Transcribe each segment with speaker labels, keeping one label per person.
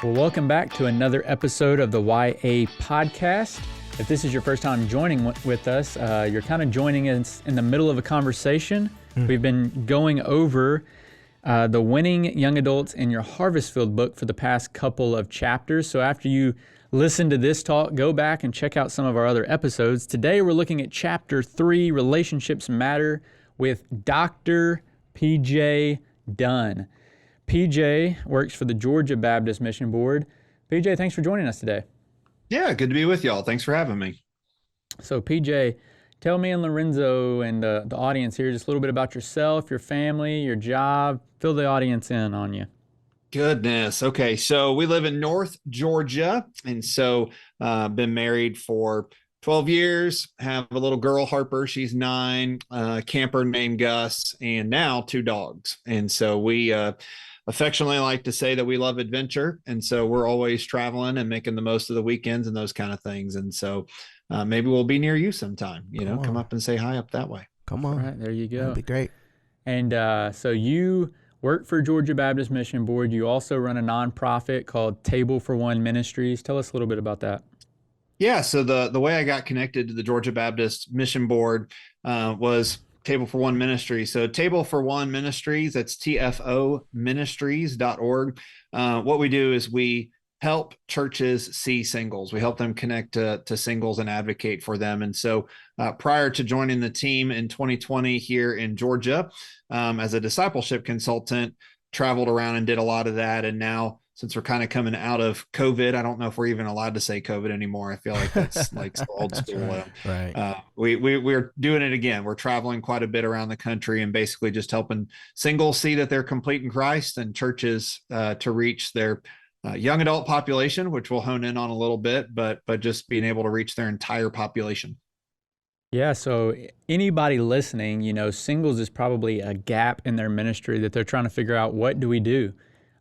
Speaker 1: Well, welcome back to another episode of the YA Podcast. If this is your first time joining with us, you're kind of joining us in the middle of a conversation. We've been going over the Winning Young Adults in Your Harvest Field book for the past couple of chapters. So after you listen to this talk, go back and check out some of our other episodes. Today we're looking at Chapter 3, Relationships Matter, with Dr. PJ Dunn. PJ works for the Georgia Baptist Mission Board. PJ, thanks for joining us today.
Speaker 2: Yeah, good to be with y'all. Thanks for having me.
Speaker 1: So PJ, tell me and Lorenzo and the audience here just a little bit about yourself, your family, your job. Fill the audience in on you.
Speaker 2: Goodness. Okay, so we live in North Georgia, and so been married for 12 years, have a little girl, Harper, she's 9, a camper named Gus, and now 2 dogs. And so we affectionately like to say that we love adventure. And so we're always traveling and making the most of the weekends and those kind of things. And so maybe we'll be near you sometime, come up and say hi up that way.
Speaker 3: Come on.
Speaker 1: All right, there you go.
Speaker 3: That'd be great.
Speaker 1: And so you work for Georgia Baptist Mission Board. You also run a nonprofit called Table for One Ministries. Tell us a little bit about that.
Speaker 2: Yeah, so the way I got connected to the Georgia Baptist Mission Board was Table for One Ministries. So Table for One Ministries, that's tfoministries.org. What we do is we help churches see singles. We help them connect to singles and advocate for them. And so prior to joining the team in 2020 here in Georgia, as a discipleship consultant, traveled around and did a lot of that. And now, since we're kind of coming out of COVID, I don't know if we're even allowed to say COVID anymore. I feel like that's like so old school.
Speaker 3: Right.
Speaker 2: We're doing it again. We're traveling quite a bit around the country and basically just helping singles see that they're complete in Christ, and churches to reach their young adult population, which we'll hone in on a little bit, but just being able to reach their entire population.
Speaker 1: Yeah, so anybody listening, singles is probably a gap in their ministry that they're trying to figure out, what do we do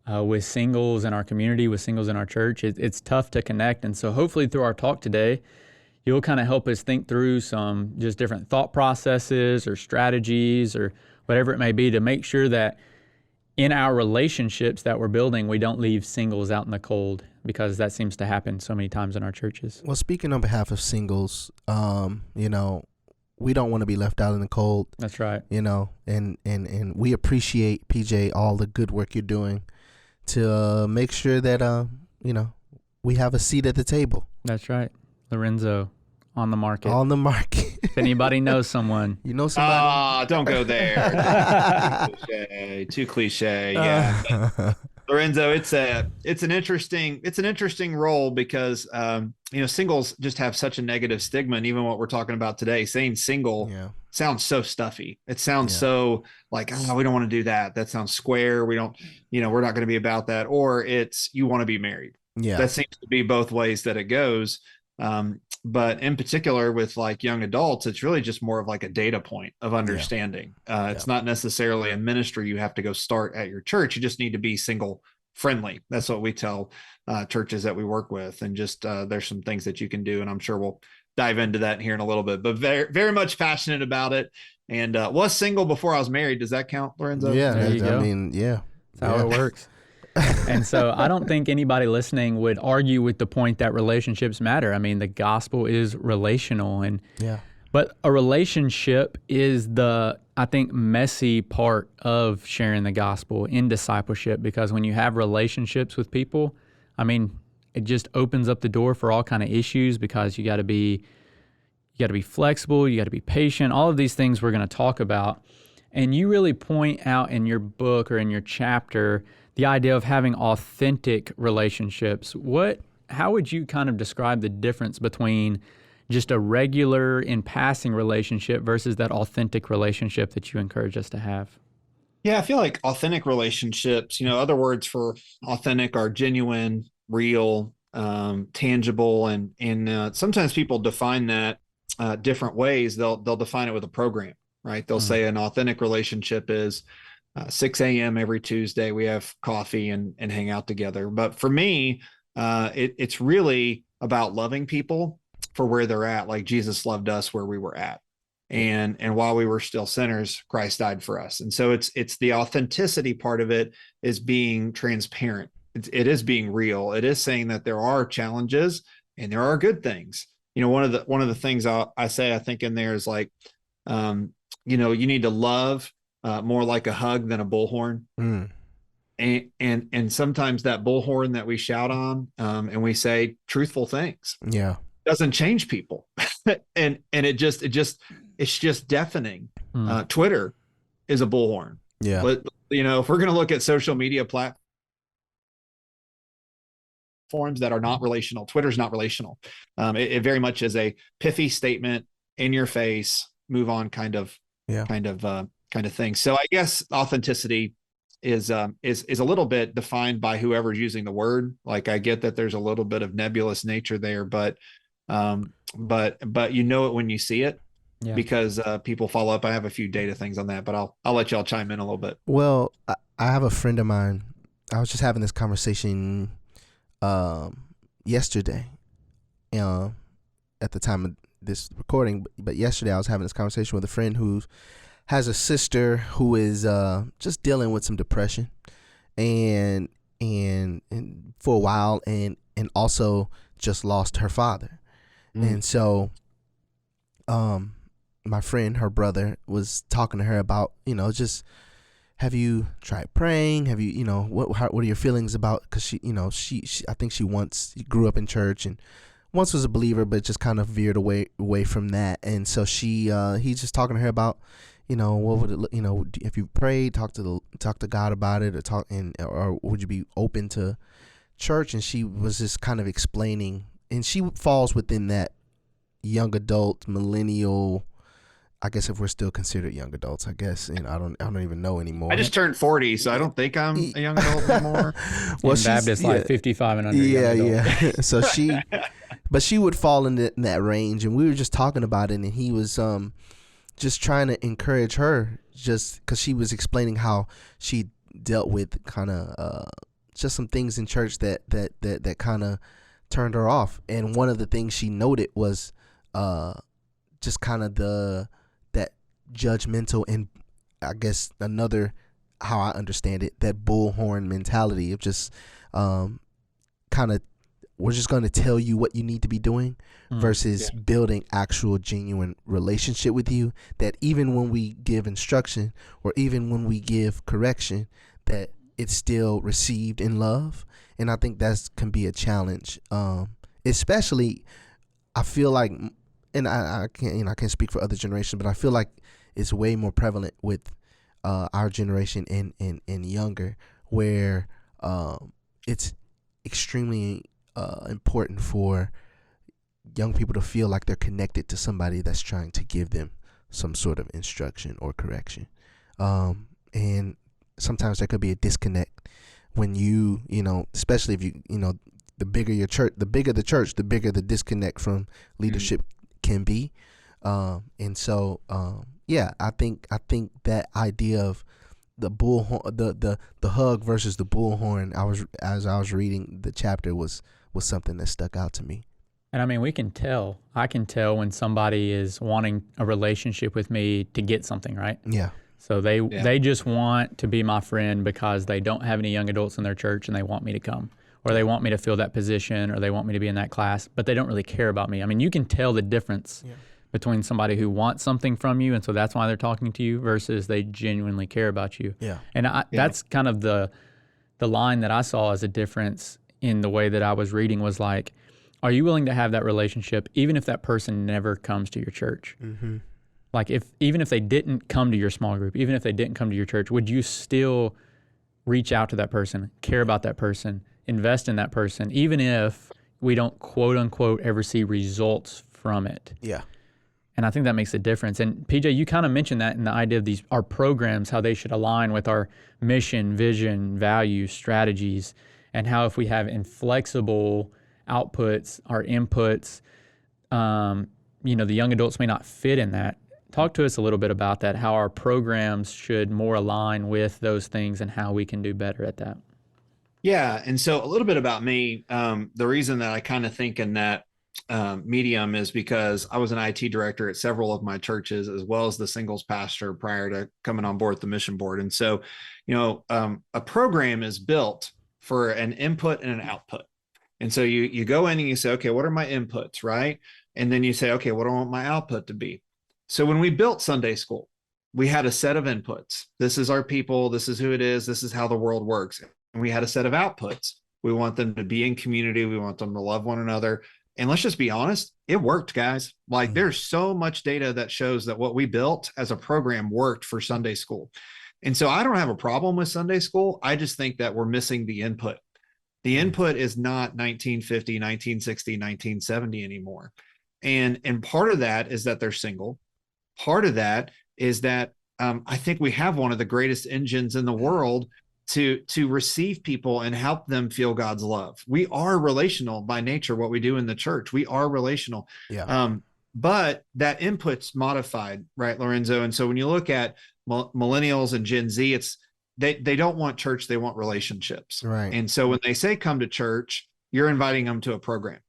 Speaker 1: with singles in our community, with singles in our church? It's tough to connect. And so hopefully through our talk today, you'll kind of help us think through some just different thought processes or strategies or whatever it may be to make sure that in our relationships that we're building, we don't leave singles out in the cold, because that seems to happen so many times in our churches.
Speaker 3: Well, speaking on behalf of singles, we don't want to be left out in the cold.
Speaker 1: That's right.
Speaker 3: And we appreciate, PJ, all the good work you're doing to make sure that, we have a seat at the table.
Speaker 1: That's right. Lorenzo, on the market.
Speaker 3: On the market.
Speaker 1: If anybody knows someone.
Speaker 3: You know somebody?
Speaker 2: Don't go there. Too cliche. Yeah. Lorenzo, it's an interesting role because, singles just have such a negative stigma. And even what we're talking about today, saying single sounds so stuffy. It sounds so like, we don't want to do that. That sounds square. We don't, we're not going to be about that. Or it's, you want to be married.
Speaker 3: Yeah.
Speaker 2: That seems to be both ways that it goes. But in particular with like young adults, it's really just more of like a data point of understanding. It's not necessarily a ministry you have to go start at your church. You just need to be single friendly. That's what we tell churches that we work with. And just there's some things that you can do. And I'm sure we'll dive into that here in a little bit, but very, very much passionate about it. And was single before I was married. Does that count, Lorenzo?
Speaker 3: Yeah.
Speaker 1: There you go.
Speaker 3: That's
Speaker 1: how it works. And so I don't think anybody listening would argue with the point that relationships matter. I mean, the gospel is relational, but a relationship is the, I think, messy part of sharing the gospel in discipleship, because when you have relationships with people, I mean, it just opens up the door for all kind of issues, because you got to be flexible, you got to be patient, all of these things we're going to talk about. And you really point out in your book or in your chapter the idea of having authentic relationships. How would you kind of describe the difference between just a regular in passing relationship versus that authentic relationship that you encourage us to have?
Speaker 2: Yeah, I feel like authentic relationships, other words for authentic are genuine, real, tangible, and sometimes people define that different ways. They'll define it with a program, right? They'll say an authentic relationship is 6 a.m. every Tuesday, we have coffee and hang out together. But for me, it's really about loving people for where they're at, like Jesus loved us where we were at. And while we were still sinners, Christ died for us. And so it's the authenticity part of it is being transparent it is being real. It is saying that there are challenges and there are good things. One of the things I say, I think in there is like, you need to love more like a hug than a bullhorn.
Speaker 3: Mm.
Speaker 2: And sometimes that bullhorn that we shout on, and we say truthful things, doesn't change people. and it's just deafening. Twitter is a bullhorn. But if we're going to look at social media platforms that are not relational, Twitter's not relational. It very much is a pithy statement, in your face, move on kind of thing. So I guess authenticity is a little bit defined by whoever's using the word. Like, I get that there's a little bit of nebulous nature there, but you know it when you see it, because people follow up. I have a few data things on that, but I'll let y'all chime in a little bit.
Speaker 3: Well, I have a friend of mine. I was just having this conversation yesterday, at the time of this recording, but yesterday I was having this conversation with a friend who has a sister who is just dealing with some depression and for a while, and also just lost her father. And so my friend, her brother, was talking to her about, just, have you tried praying? Have you, what are your feelings about, because she I think she grew up in church and once was a believer, but just kind of veered away from that. And so he's just talking to her about, what would it look, if you prayed, talk to God about it, or would you be open to church? And she was just kind of explaining, and she falls within that young adult, millennial, I guess, if we're still considered young adults, I guess. And I don't even know anymore.
Speaker 2: I just turned 40, so I don't think I'm a young adult anymore.
Speaker 1: Well, Baptist, like 55 and under.
Speaker 3: Yeah. So but she would fall in that range, and we were just talking about it, and he was just trying to encourage her, just because she was explaining how she dealt with kind of just some things in church that kind of turned her off. And one of the things she noted was just kind of that judgmental, and I guess another, how I understand it, that bullhorn mentality of just kind of, we're just going to tell you what you need to be doing versus building actual genuine relationship with you, that even when we give instruction or even when we give correction, that it's still received in love. And I think that can be a challenge, especially, I feel like, and I can't speak for other generations, but I feel like it's way more prevalent with our generation and younger, where it's extremely important for young people to feel like they're connected to somebody that's trying to give them some sort of instruction or correction. And sometimes there could be a disconnect when you especially if the bigger your church, the bigger the disconnect from leadership can be. And so I think that idea of the bullhorn, the hug versus the bullhorn, as I was reading the chapter, was something that stuck out to me.
Speaker 1: And I mean, I can tell when somebody is wanting a relationship with me to get something, right?
Speaker 3: Yeah.
Speaker 1: So they just want to be my friend because they don't have any young adults in their church and they want me to come, or they want me to fill that position, or they want me to be in that class, but they don't really care about me. I mean, you can tell the difference between somebody who wants something from you, and so that's why they're talking to you, versus they genuinely care about you.
Speaker 3: Yeah.
Speaker 1: And that's kind of the line that I saw as a difference in the way that I was reading, was like, are you willing to have that relationship even if that person never comes to your church?
Speaker 3: Mm-hmm.
Speaker 1: Like, even if they didn't come to your small group, even if they didn't come to your church, would you still reach out to that person, care about that person, invest in that person, even if we don't, quote unquote, ever see results from it?
Speaker 3: Yeah.
Speaker 1: And I think that makes a difference. And PJ, you kind of mentioned that in the idea of our programs, how they should align with our mission, vision, values, strategies, and how if we have inflexible outputs, our inputs, the young adults may not fit in that. Talk to us a little bit about that, how our programs should more align with those things and how we can do better at that.
Speaker 2: Yeah. And so a little bit about me, the reason that I kind of think in that medium is because I was an IT director at several of my churches, as well as the singles pastor prior to coming on board with the mission board. And so, a program is built for an input and an output. And so you go in and you say, okay, what are my inputs, right? And then you say, okay, what do I want my output to be? So when we built Sunday school, we had a set of inputs. This is our people. This is who it is. This is how the world works. And we had a set of outputs. We want them to be in community. We want them to love one another. And let's just be honest, it worked, guys. Like there's so much data that shows that what we built as a program worked for Sunday school. And so I don't have a problem with Sunday school. I just think that we're missing the input. The input is not 1950, 1960, 1970 anymore. And part of that is that they're single. Part of that is that I think we have one of the greatest engines in the world to receive people and help them feel God's love. We are relational by nature, what we do in the church. We are relational.
Speaker 3: Yeah.
Speaker 2: But that input's modified, right, Lorenzo? And so when you look at millennials and Gen Z, they don't want church, they want relationships.
Speaker 3: Right.
Speaker 2: And so when they say come to church, you're inviting them to a program.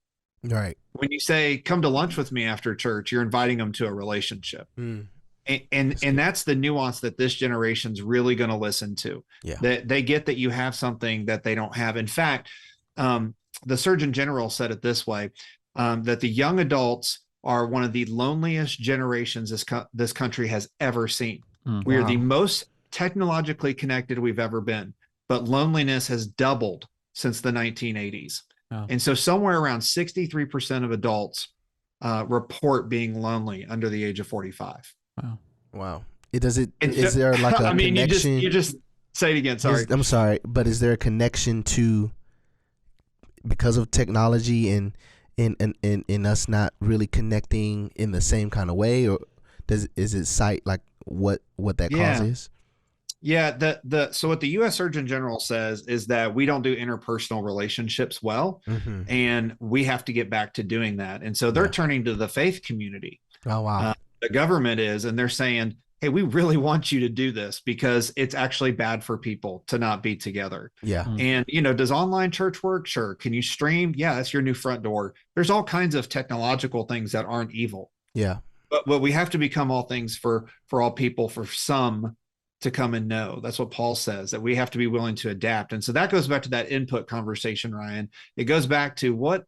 Speaker 3: Right.
Speaker 2: When you say come to lunch with me after church, you're inviting them to a relationship. And that's the nuance that this generation's really going to listen to.
Speaker 3: Yeah.
Speaker 2: That they get that you have something that they don't have. In fact, the Surgeon General said it this way, that the young adults are one of the loneliest generations this country has ever seen. We are the most technologically connected we've ever been, but loneliness has doubled since the 1980s. Oh. And so somewhere around 63% of adults report being lonely under the age of 45.
Speaker 3: Wow. Is there like a connection?
Speaker 2: You just say it again. Sorry.
Speaker 3: I'm sorry, but is there a connection to, because of technology and us not really connecting in the same kind of way, or is it cite like what that cause is?
Speaker 2: Yeah, so what the U.S. Surgeon General says is that we don't do interpersonal relationships well, and we have to get back to doing that. And so they're turning to the faith community.
Speaker 3: Oh, wow.
Speaker 2: The government is, and they're saying, hey, we really want you to do this because it's actually bad for people to not be together.
Speaker 3: Yeah.
Speaker 2: And, does online church work? Sure. Can you stream? Yeah, that's your new front door. There's all kinds of technological things that aren't evil.
Speaker 3: Yeah.
Speaker 2: But we have to become all things for all people, for some to come and know. That's what Paul says, that we have to be willing to adapt. And so that goes back to that input conversation, Ryan. It goes back to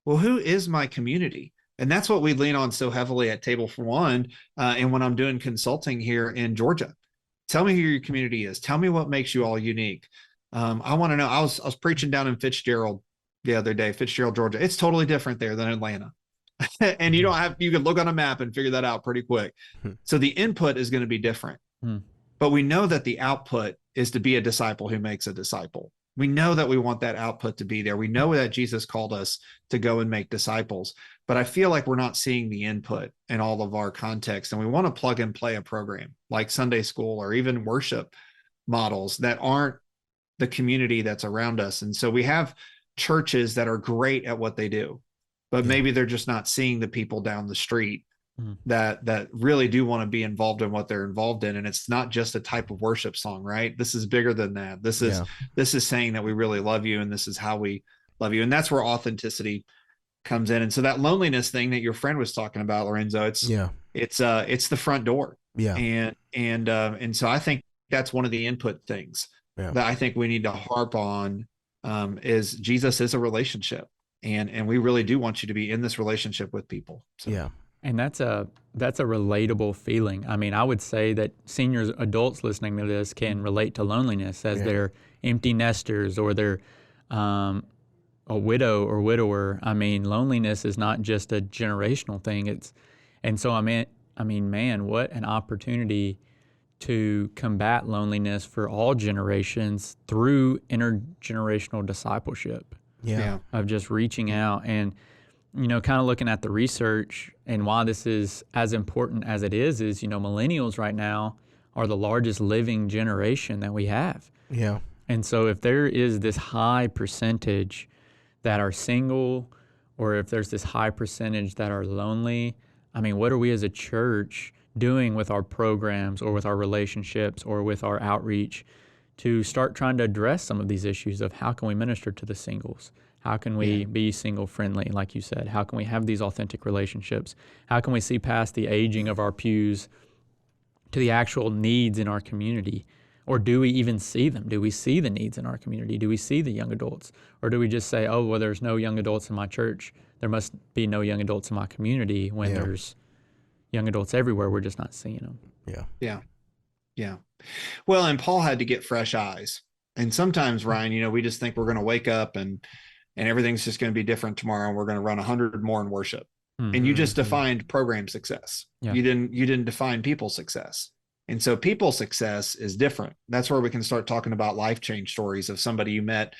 Speaker 2: who is my community? And that's what we lean on so heavily at Table for One. And when I'm doing consulting here in Georgia, tell me who your community is. Tell me what makes you all unique. I want to know. I was preaching down in Fitzgerald the other day, Fitzgerald, Georgia. It's totally different there than Atlanta. And you can look on a map and figure that out pretty quick. So the input is going to be different. But we know that the output is to be a disciple who makes a disciple. We know that we want that output to be there. We know that Jesus called us to go and make disciples, but I feel like we're not seeing the input in all of our context. And we want to plug and play a program like Sunday school or even worship models that aren't the community that's around us. And so we have churches that are great at what they do, but maybe they're just not seeing the people down the street that really do want to be involved in what they're involved in. And it's not just a type of worship song, right? This is bigger than that. This is saying that we really love you and this is how we love you. And that's where authenticity comes in. And so that loneliness thing that your friend was talking about, Lorenzo, it's the front door. Yeah. And so I think that's one of the input things that I think we need to harp on, is Jesus is a relationship, and we really do want you to be in this relationship with people. So.
Speaker 3: Yeah.
Speaker 1: And that's a relatable feeling. I mean, I would say that seniors, adults listening to this can relate to loneliness as they're empty nesters or they're a widow or widower. I mean, loneliness is not just a generational thing. Man, what an opportunity to combat loneliness for all generations through intergenerational discipleship.
Speaker 3: Yeah.
Speaker 1: Of just reaching out and, kind of looking at the research and why this is as important as it is, millennials right now are the largest living generation that we have.
Speaker 3: Yeah.
Speaker 1: And so if there is this high percentage that are single, or if there's this high percentage that are lonely, I mean, what are we as a church doing with our programs or with our relationships or with our outreach to start trying to address some of these issues of how can we minister to the singles? How can we be single friendly, like you said? How can we have these authentic relationships? How can we see past the aging of our pews to the actual needs in our community? Or do we even see them? Do we see the needs in our community? Do we see the young adults? Or do we just say, oh, well, there's no young adults in my church. There must be no young adults in my community when there's young adults everywhere. We're just not seeing them.
Speaker 2: Yeah. Well, and Paul had to get fresh eyes. And sometimes, Ryan, we just think we're going to wake up and everything's just going to be different tomorrow, and we're going to run 100 more in worship. Mm-hmm. And you just defined program success. Yeah. You didn't define people success. And so people success is different. That's where we can start talking about life change stories of somebody you met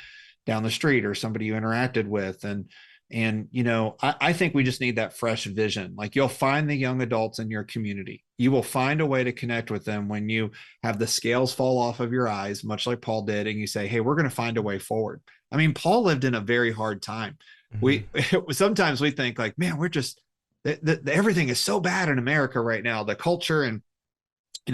Speaker 2: down the street or somebody you interacted with. And I think we just need that fresh vision. Like, you'll find the young adults in your community. You will find a way to connect with them when you have the scales fall off of your eyes, much like Paul did, and you say, hey, we're going to find a way forward. I mean, Paul lived in a very hard time. Mm-hmm. Sometimes we think like, man, we're just, everything is so bad in America right now. The culture and,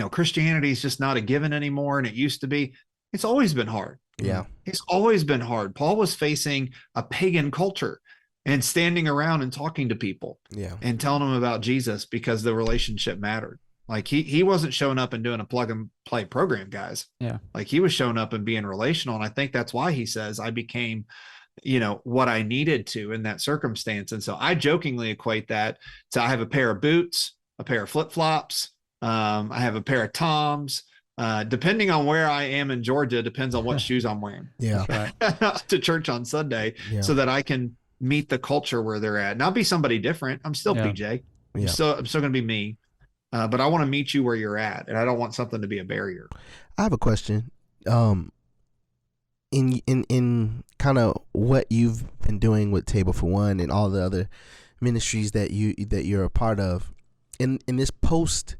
Speaker 2: Christianity is just not a given anymore. And it used to be. It's always been hard.
Speaker 3: Yeah.
Speaker 2: It's always been hard. Paul was facing a pagan culture and standing around and talking to people and telling them about Jesus because the relationship mattered. Like he wasn't showing up and doing a plug and play program, guys.
Speaker 1: Yeah.
Speaker 2: Like he was showing up and being relational. And I think that's why he says I became, what I needed to in that circumstance. And so I jokingly equate that to, I have a pair of boots, a pair of flip-flops. I have a pair of Toms. Depending on where I am in Georgia, depends on what shoes I'm wearing.
Speaker 3: Yeah.
Speaker 2: To church on Sunday so that I can meet the culture where they're at. And I'll be somebody different. I'm still PJ. I'm still going to be me. But I want to meet you where you're at, and I don't want something to be a barrier.
Speaker 3: I have a question. In kind of what you've been doing with Table for One and all the other ministries that you're a part of, in this post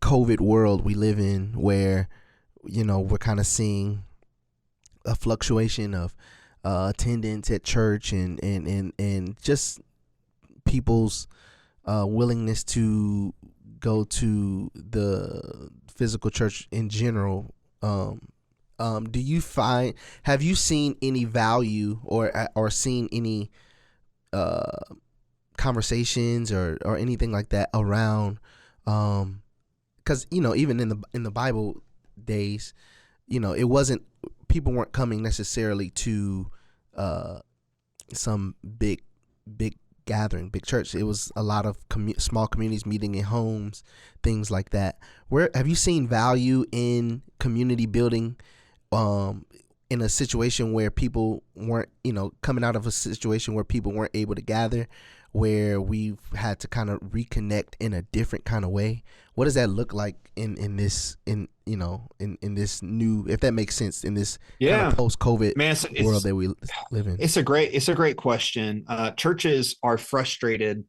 Speaker 3: COVID world we live in, where we're kind of seeing a fluctuation of attendance at church and just people's willingness to go to the physical church in general. Have you seen any value or seen any conversations or anything like that around, because even in the Bible days, it wasn't, people weren't coming necessarily to some big gathering, big church. It was a lot of small communities meeting in homes, things like that. Where have you seen value in community building in a situation where people weren't, coming out of a situation where people weren't able to gather, where we've had to kind of reconnect in a different kind of way? What does that look like in this this new, if that makes sense, in this kind of post-COVID world that we live in?
Speaker 2: It's a great question. Churches are frustrated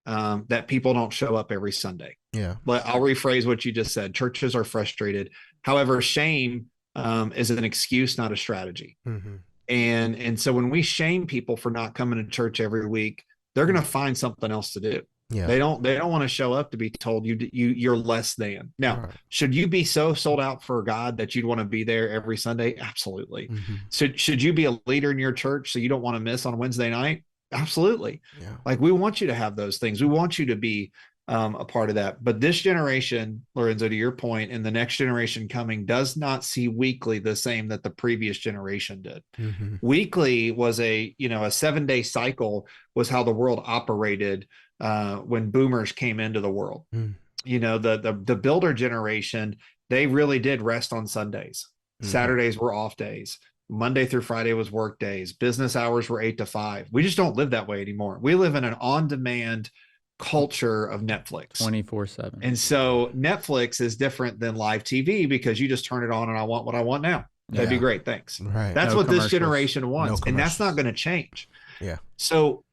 Speaker 2: that people don't show up every Sunday.
Speaker 3: Yeah.
Speaker 2: But I'll rephrase what you just said. Churches are frustrated. However, shame is an excuse, not a strategy. Mm-hmm. And so when we shame people for not coming to church every week, they're going to find something else to do.
Speaker 3: Yeah.
Speaker 2: They don't want to show up to be told you're less than. Now, Should you be so sold out for God that you'd want to be there every Sunday? Absolutely. Mm-hmm. So should you be a leader in your church so you don't want to miss on Wednesday night? Absolutely.
Speaker 3: Yeah.
Speaker 2: Like, we want you to have those things. We want you to be a part of that. But this generation, Lorenzo, to your point, and the next generation coming does not see weekly the same that the previous generation did. Mm-hmm. Weekly was a 7-day cycle was how the world operated when boomers came into the world. Mm. The builder generation, they really did rest on Sundays. Mm-hmm. Saturdays were off days. Monday through Friday was work days. Business hours were 8 to 5. We just don't live that way anymore. We live in an on-demand culture of Netflix
Speaker 1: 24/7.
Speaker 2: And so Netflix is different than live TV because you just turn it on and I want what I want now. That'd be great. Thanks.
Speaker 3: Right.
Speaker 2: That's what this generation wants. And that's not going to change.
Speaker 3: Yeah.
Speaker 2: So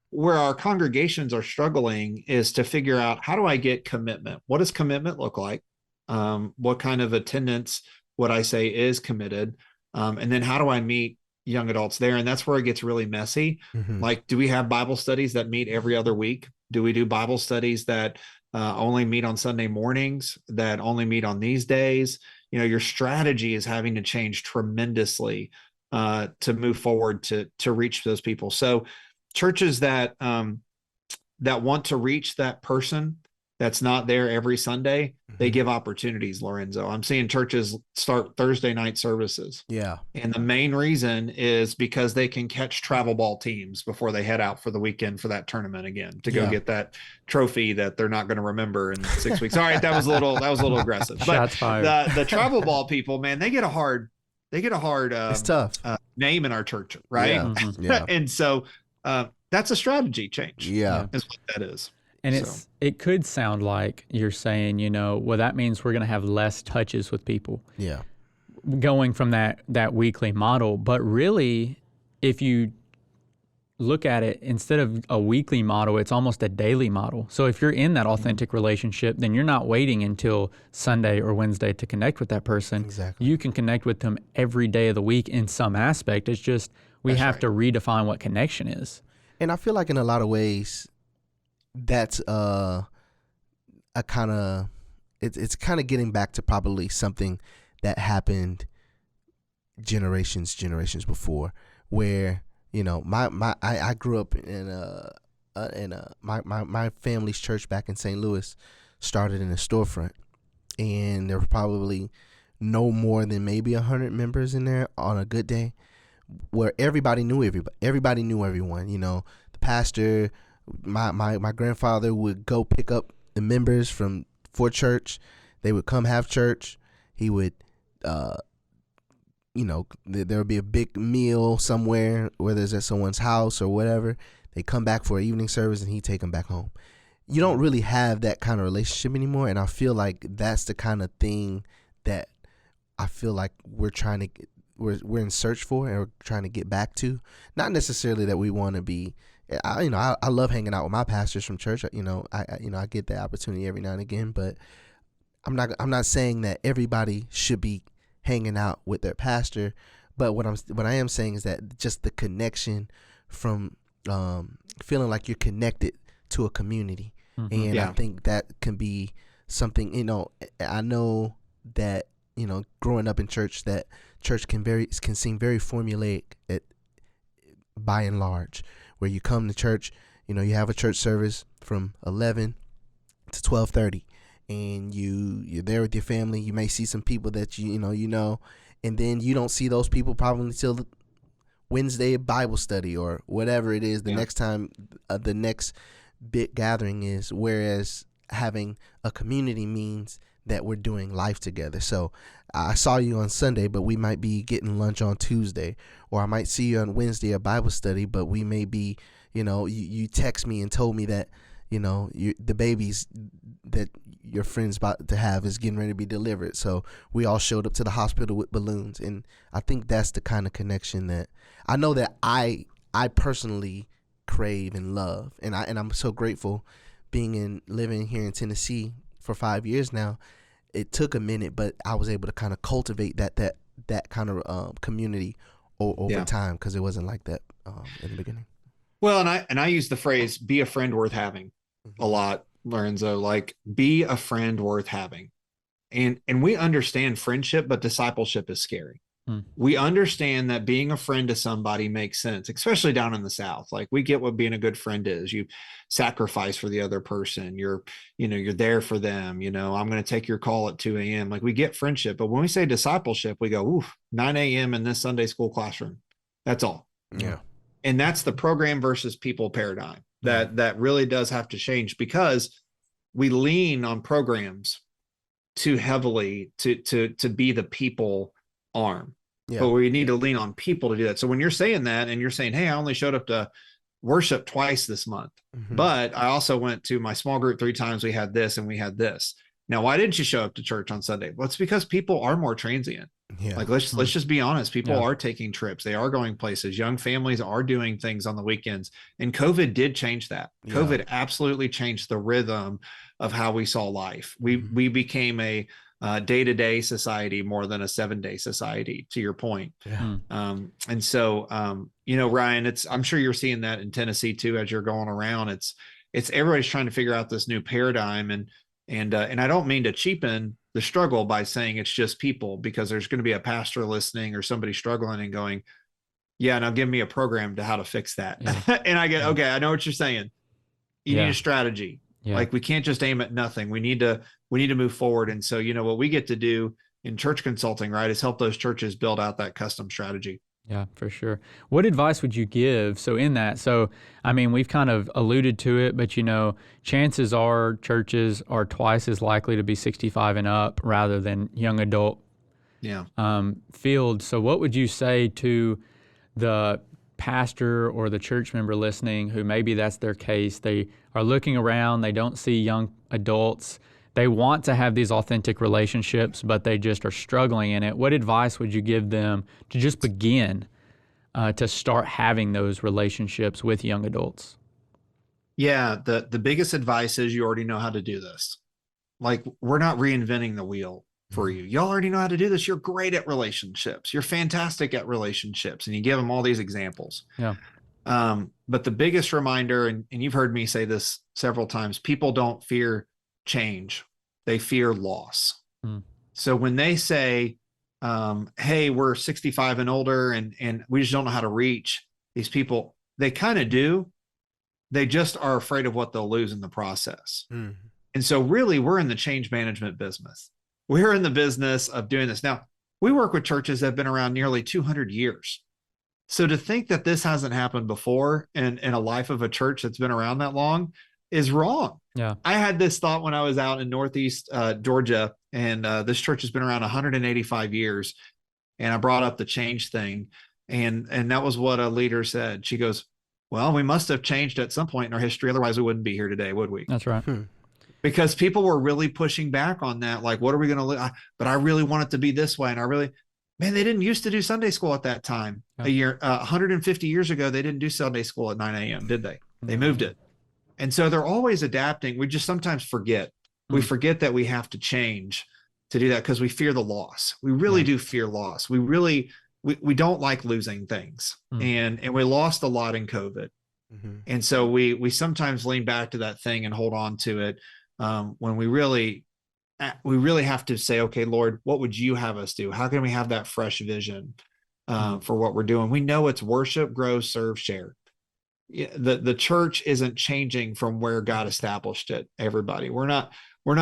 Speaker 2: where our congregations are struggling is to figure out, how do I get commitment? What does commitment look like? What kind of attendance would I say is committed? And then how do I meet young adults there? And that's where it gets really messy. Mm-hmm. Like, do we have Bible studies that meet every other week? Do we do Bible studies that only meet on Sunday mornings, that only meet on these days? Your strategy is having to change tremendously to move forward to reach those people. So churches that want to reach that person that's not there every Sunday, they give opportunities, Lorenzo. I'm seeing churches start Thursday night services.
Speaker 3: Yeah.
Speaker 2: And the main reason is because they can catch travel ball teams before they head out for the weekend for that tournament again to go get that trophy that they're not going to remember in 6 weeks. All right, that was a little aggressive. But
Speaker 1: Shots fired.
Speaker 2: The travel ball people, man, they get a hard
Speaker 3: it's tough
Speaker 2: name in our church, right?
Speaker 3: Yeah.
Speaker 1: Mm-hmm.
Speaker 3: Yeah.
Speaker 2: And so that's a strategy change.
Speaker 3: Yeah.
Speaker 2: Is what that is.
Speaker 1: And it could sound like you're saying, well, that means we're going to have less touches with people.
Speaker 3: Yeah.
Speaker 1: Going from that weekly model. But really, if you look at it, instead of a weekly model, it's almost a daily model. So if you're in that authentic relationship, then you're not waiting until Sunday or Wednesday to connect with that person.
Speaker 3: Exactly.
Speaker 1: You can connect with them every day of the week in some aspect. It's just we have to redefine what connection is.
Speaker 3: And I feel like in a lot of ways, that's a kind of it's kind of getting back to probably something that happened generations before, where I grew up in my family's church back in St. Louis started in a storefront, and there were probably no more than maybe 100 members in there on a good day, where everybody knew everybody knew everyone. The pastor. My grandfather would go pick up the members for church. They would come have church. He would, there would be a big meal somewhere, whether it's at someone's house or whatever. They come back for an evening service and he'd take them back home. You don't really have that kind of relationship anymore. And I feel like that's the kind of thing that I feel like we're in search for and we're trying to get back to. Not necessarily that we want to be. I love hanging out with my pastors from church. I get that opportunity every now and again, but I'm not saying that everybody should be hanging out with their pastor. But what I am saying is that just the connection from feeling like you're connected to a community, and I think that can be something. I know that growing up in church, that church can seem very formulaic by and large. Where you come to church, you have a church service from 11 to 12:30, and you're there with your family. You may see some people that and then you don't see those people probably until Wednesday Bible study or whatever it is. The next time, the next big gathering is. Whereas having a community means that we're doing life together. So I saw you on Sunday, but we might be getting lunch on Tuesday, or I might see you on Wednesday at Bible study, but we may be, you text me and told me that, the babies that your friend's about to have is getting ready to be delivered. So we all showed up to the hospital with balloons. And I think that's the kind of connection that I know that I personally crave and love. And I'm so grateful living here in Tennessee for 5 years now. It took a minute, but I was able to kind of cultivate that kind of community over time, because it wasn't like that in the beginning.
Speaker 2: Well, and I use the phrase "be a friend worth having" a lot, Lorenzo. Like, be a friend worth having, and we understand friendship, but discipleship is scary. We understand that being a friend to somebody makes sense, especially down in the South. Like, we get what being a good friend is. You sacrifice for the other person. You're there for them. I'm going to take your call at 2 a.m. Like, we get friendship. But when we say discipleship, we go, 9 a.m. in this Sunday school classroom. That's all.
Speaker 3: Yeah.
Speaker 2: And that's the program versus people paradigm that really does have to change, because we lean on programs too heavily to be the people arm. Yeah. But we need to lean on people to do that. So when you're saying that and you're saying, hey, I only showed up to worship twice this month, but I also went to my small group 3 times. We had this and we had this. Now, why didn't you show up to church on Sunday? Well, it's because people are more transient. Yeah. Like, let's just be honest. People are taking trips. They are going places. Young families are doing things on the weekends. And COVID did change that. Yeah. COVID absolutely changed the rhythm of how we saw life. We became a day-to-day society more than a 7-day society, to your point. Yeah. And so, Ryan, I'm sure you're seeing that in Tennessee too, as you're going around. It's everybody's trying to figure out this new paradigm, and I don't mean to cheapen the struggle by saying it's just people, because there's going to be a pastor listening or somebody struggling and going, yeah, now give me a program to how to fix that. Yeah. And I get, okay, I know what you're saying. You need a strategy.
Speaker 1: Yeah.
Speaker 2: Like we can't just aim at nothing. We need to move forward. And so, what we get to do in church consulting, right, is help those churches build out that custom strategy.
Speaker 1: Yeah, for sure. What advice would you give? So I mean, we've kind of alluded to it, but chances are churches are twice as likely to be 65 and up rather than young adult field. So what would you say to the pastor or the church member listening who maybe that's their case? They are looking around, they don't see young adults. They want to have these authentic relationships, but they just are struggling in it. What advice would you give them to just begin to start having those relationships with young adults?
Speaker 2: Yeah, the biggest advice is you already know how to do this. Like, we're not reinventing the wheel for you. Y'all already know how to do this. You're great at relationships. You're fantastic at relationships. And you give them all these examples.
Speaker 1: Yeah.
Speaker 2: But the biggest reminder, and you've heard me say this several times, people don't fear change. They fear loss. So when they say, hey, we're 65 and older and we just don't know how to reach these people, they kind of do. They just are afraid of what they'll lose in the process. And so really, we're in the change management business. We're in the business of doing this. Now, we work with churches that have been around nearly 200 years. So to think that this hasn't happened before in a life of a church that's been around that long is wrong.
Speaker 1: Yeah.
Speaker 2: I had this thought when I was out in Northeast Georgia, and this church has been around 185 years. And I brought up the change thing. And that was what a leader said. She goes, well, we must have changed at some point in our history. Otherwise, we wouldn't be here today, would we?
Speaker 1: That's right.
Speaker 2: Because people were really pushing back on that. Like, what are we going to do? But I really want it to be this way. And man, they didn't used to do Sunday school at that time. 150 years ago, they didn't do Sunday school at 9 a.m., did they? They moved it. And so they're always adapting. We just sometimes forget. We forget that we have to change to do that because we fear the loss. We really do fear loss. We don't like losing things. And we lost a lot in COVID. And so we sometimes lean back to that thing and hold on to it when we really have to say, okay, Lord, what would you have us do? How can we have that fresh vision for what we're doing? We know it's worship, grow, serve, share. The church isn't changing from where God established it. Everybody, we're not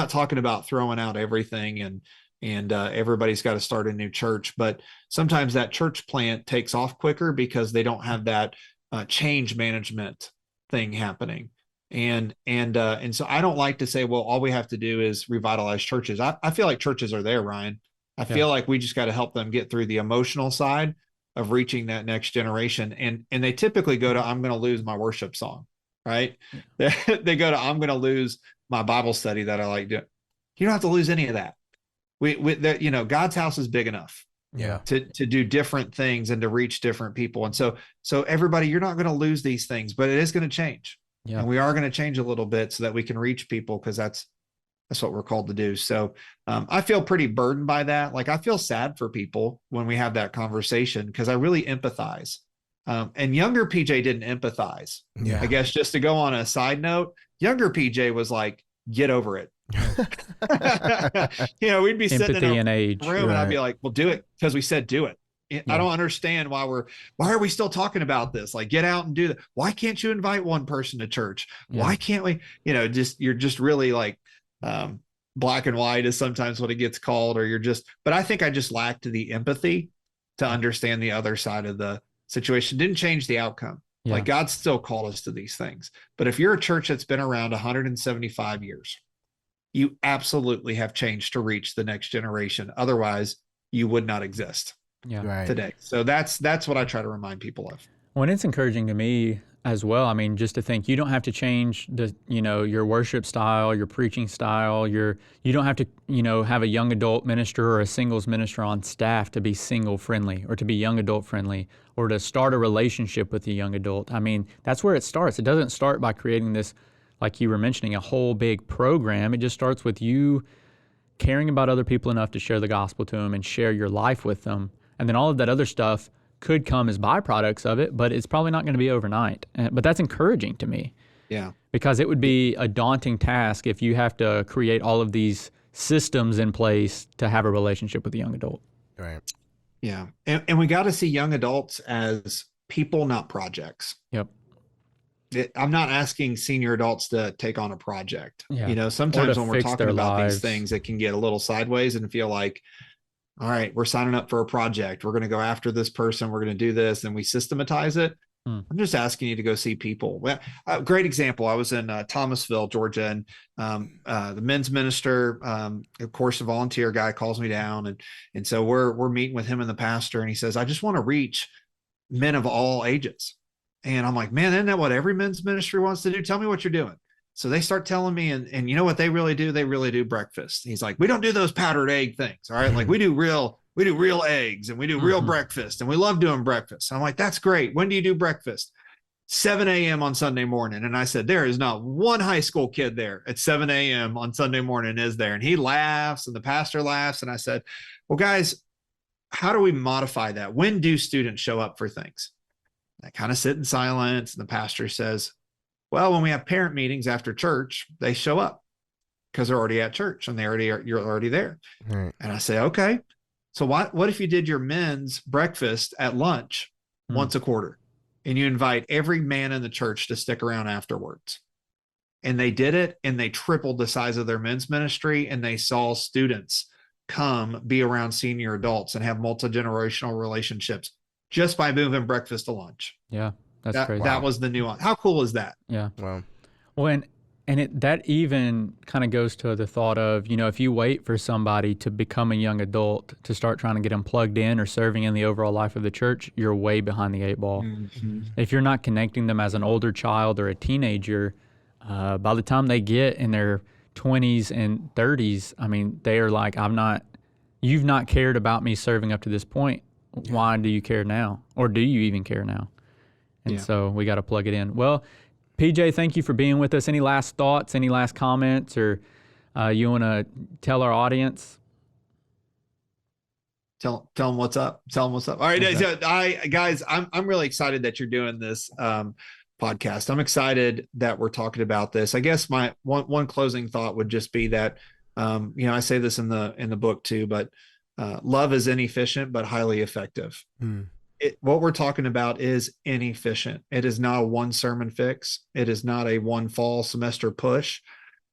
Speaker 2: talking about throwing out everything and everybody's got to start a new church. But sometimes that church plant takes off quicker because they don't have that change management thing happening. And so I don't like to say, well, all we have to do is revitalize churches. I feel like churches are there, Ryan. I feel like we just got to help them get through the emotional side of reaching that next generation. And they typically go to, I'm going to lose my worship song, right? They go to, I'm going to lose my Bible study that I like doing. You don't have to lose any of that. God's house is big enough to do different things and to reach different people. And so everybody, you're not going to lose these things, but it is going to change. Yeah. And we are going to change a little bit so that we can reach people, because that's what we're called to do. So I feel pretty burdened by that. Like, I feel sad for people when we have that conversation, because I really empathize. And younger PJ didn't empathize. Yeah. I guess just to go on a side note, younger PJ was like, get over it. We'd be sitting in a room and I'd be like, well, do it, because we said do it. I don't understand why are we still talking about this? Like, get out and do that. Why can't you invite one person to church? Yeah. Why can't we, you're just really like, black and white is sometimes what it gets called, or but I think I just lacked the empathy to understand the other side of the situation. Didn't change the outcome. Yeah. Like, God still called us to these things. But if you're a church that's been around 175 years, you absolutely have changed to reach the next generation. Otherwise, you would not exist today. So that's what I try to remind people of.
Speaker 1: Well, and it's encouraging to me as well. I mean, just to think you don't have to change your worship style, your preaching style, you don't have to, have a young adult minister or a singles minister on staff to be single friendly or to be young adult friendly or to start a relationship with a young adult. I mean, that's where it starts. It doesn't start by creating this, like you were mentioning, a whole big program. It just starts with you caring about other people enough to share the gospel to them and share your life with them. And then all of that other stuff could come as byproducts of it, but it's probably not going to be overnight. But that's encouraging to me.
Speaker 2: Yeah.
Speaker 1: Because it would be a daunting task if you have to create all of these systems in place to have a relationship with a young adult.
Speaker 3: Right.
Speaker 2: Yeah. And we got to see young adults as people, not projects.
Speaker 1: Yep.
Speaker 2: I'm not asking senior adults to take on a project.
Speaker 1: Yeah.
Speaker 2: Sometimes when we're talking about
Speaker 1: lives.
Speaker 2: these things, it can get a little sideways and feel like, all right, we're signing up for a project. We're going to go after this person. We're going to do this. And we systematize it. I'm just asking you to go see people. Well, great example. I was in Thomasville, Georgia, and the men's minister, of course, a volunteer guy calls me down. And so we're meeting with him and the pastor, and he says, I just want to reach men of all ages. And I'm like, man, isn't that what every men's ministry wants to do? Tell me what you're doing. So they start telling me, and you know what they really do? They really do breakfast. He's like, we don't do those powdered egg things. All right. Like we do real eggs, and we do real breakfast, and we love doing breakfast. I'm like, that's great. When do you do breakfast? 7 a.m. on Sunday morning. And I said, there is not one high school kid there at 7 a.m. on Sunday morning, is there? And he laughs, and the pastor laughs. And I said, well, guys, how do we modify that? When do students show up for things? I kind of sit in silence, and the pastor says, well, when we have parent meetings after church, they show up because they're already at church and you're already there. Right. And I say, okay, so what if you did your men's breakfast at lunch once a quarter, and you invite every man in the church to stick around afterwards? And they did it, and they tripled the size of their men's ministry, and they saw students come be around senior adults and have multi-generational relationships just by moving breakfast to lunch.
Speaker 1: Yeah. That's crazy.
Speaker 2: That was the nuance. How cool is that?
Speaker 1: Yeah. Wow. Well, that even kind of goes to the thought of, if you wait for somebody to become a young adult to start trying to get them plugged in or serving in the overall life of the church, you're way behind the 8 ball. Mm-hmm. If you're not connecting them as an older child or a teenager, by the time they get in their 20s and 30s, I mean, they are like, you've not cared about me serving up to this point. Why do you care now? Or do you even care now? And so we got to plug it in. Well, PJ, thank you for being with us. Any last thoughts, any last comments, or you want to tell our audience?
Speaker 2: Tell them what's up. Tell them what's up. All right, guys, I'm really excited that you're doing this podcast. I'm excited that we're talking about this. I guess my one closing thought would just be that, I say this in the book too, but love is inefficient but highly effective. What we're talking about is inefficient. It is not a one sermon fix. It is not a one fall semester push.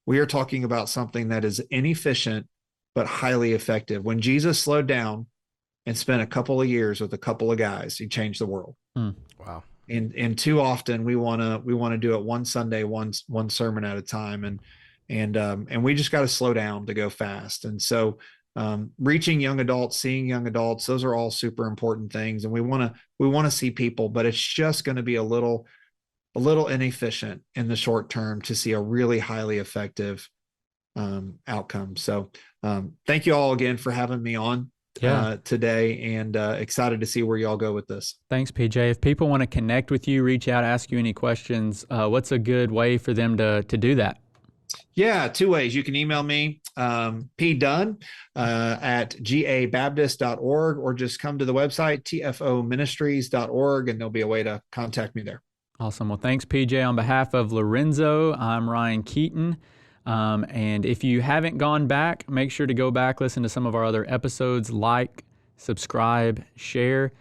Speaker 2: We are talking about something that is inefficient, but highly effective. When Jesus slowed down and spent a couple of years with a couple of guys, he changed the world.
Speaker 3: Wow.
Speaker 2: And too often we want to do it one Sunday, one sermon at a time. And we just got to slow down to go fast. And so, reaching young adults, seeing young adults, those are all super important things. And we want to see people, but it's just going to be a little inefficient in the short term to see a really highly effective outcome. So thank you all again for having me on today, and excited to see where y'all go with this. Thanks, PJ. If people want to connect with you, reach out, ask you any questions, what's a good way for them to do that? Yeah, 2 ways. You can email me, P Dunn at gabaptist.org, or just come to the website, tfoministries.org, and there'll be a way to contact me there. Awesome. Well, thanks, PJ. On behalf of Lorenzo, I'm Ryan Keaton. And if you haven't gone back, make sure to go back, listen to some of our other episodes, like, subscribe, share.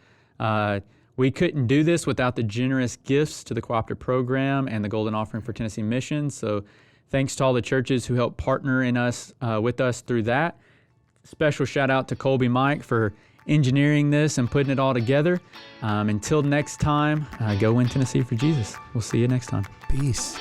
Speaker 2: We couldn't do this without the generous gifts to the cooperative program and the Golden Offering for Tennessee Missions. So thanks to all the churches who helped partner with us through that. Special shout out to Colby Mike for engineering this and putting it all together. Until next time, go win Tennessee for Jesus. We'll see you next time. Peace.